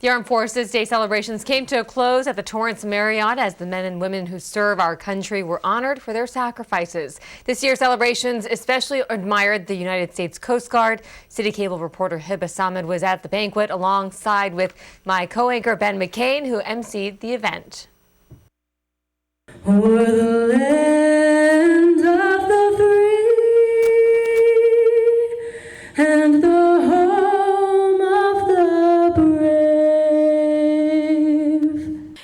The Armed Forces Day celebrations came to a close at the Torrance Marriott as the men and women who serve our country were honored for their sacrifices. This year's celebrations especially admired the United States Coast Guard. City Cable reporter Aemed was at the banquet alongside with my co-anchor Ben McCain, who emceed the event. O'er the land of the free and the home of the brave.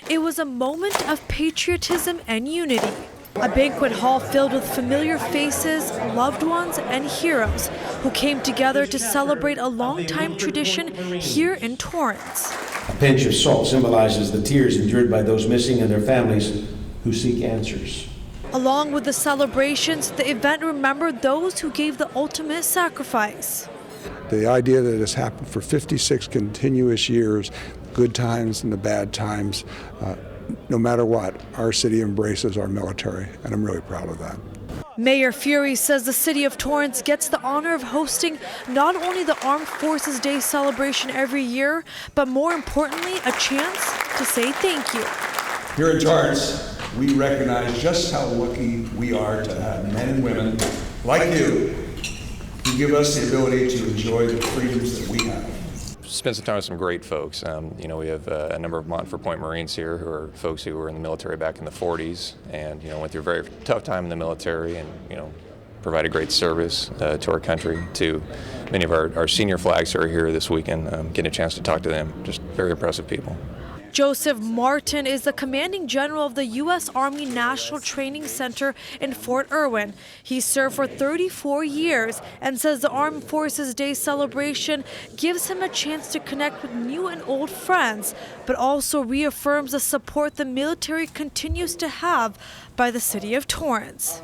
It was a moment of patriotism and unity. A banquet hall filled with familiar faces, loved ones, and heroes who came together to celebrate a longtime tradition here in Torrance. A pinch of salt symbolizes the tears endured by those missing and their families who seek answers. Along with the celebrations, the event remembered those who gave the ultimate sacrifice. The idea that it's happened for 56 continuous years, good times and the bad times, no matter what, our city embraces our military, and I'm really proud of that. Mayor Fury says the city of Torrance gets the honor of hosting not only the Armed Forces Day celebration every year, but more importantly, a chance to say thank you. Here in Torrance, we recognize just how lucky we are to have men and women like you who give us the ability to enjoy the freedoms that we have. Spent some time with some great folks. We have a number of Montfort Point Marines here who are folks who were in the military back in the 40s and went through a very tough time in the military and provided great service to our country. To many of our senior flags who are here this weekend, getting a chance to talk to them, just very impressive people. Joseph Martin is the commanding general of the U.S. Army National Training Center in Fort Irwin. He served for 34 years and says the Armed Forces Day celebration gives him a chance to connect with new and old friends, but also reaffirms the support the military continues to have by the city of Torrance.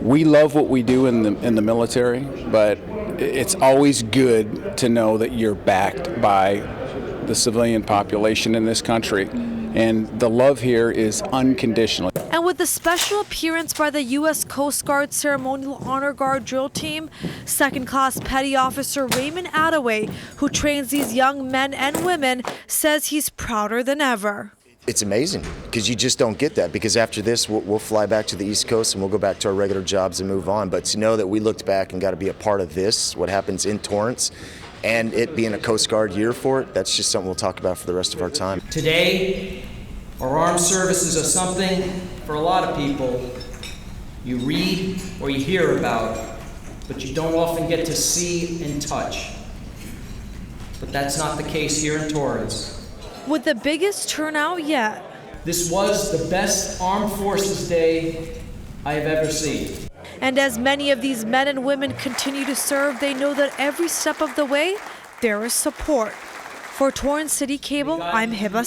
We love what we do in the military, but it's always good to know that you're backed by the civilian population in this country, and the love here is unconditional. And with the special appearance by the U.S. Coast Guard Ceremonial Honor Guard drill team, second-class Petty Officer Raymond Attaway, who trains these young men and women, says he's prouder than ever. It's amazing because you just don't get that, because after this we'll fly back to the East Coast and we'll go back to our regular jobs and move on. But to know that we looked back and got to be a part of this, what happens in Torrance, and it being a Coast Guard year for it, that's just something we'll talk about for the rest of our time. Today, our armed services are something, for a lot of people, you read or you hear about, but you don't often get to see and touch. But that's not the case here in Torrance. With the biggest turnout yet. This was the best Armed Forces Day I have ever seen. And as many of these men and women continue to serve, they know that every step of the way, there is support. For Torrance City Cable, I'm Aemed.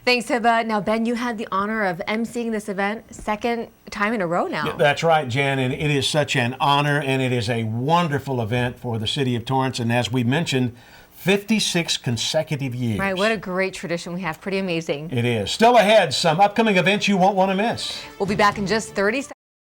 Thanks, Hiba. Now, Ben, you had the honor of emceeing this event second time in a row now. That's right, Jen, and it is such an honor, and it is a wonderful event for the city of Torrance, and as we mentioned, 56 consecutive years. Right, what a great tradition we have. Pretty amazing. It is. Still ahead, some upcoming events you won't want to miss. We'll be back in just 30 seconds.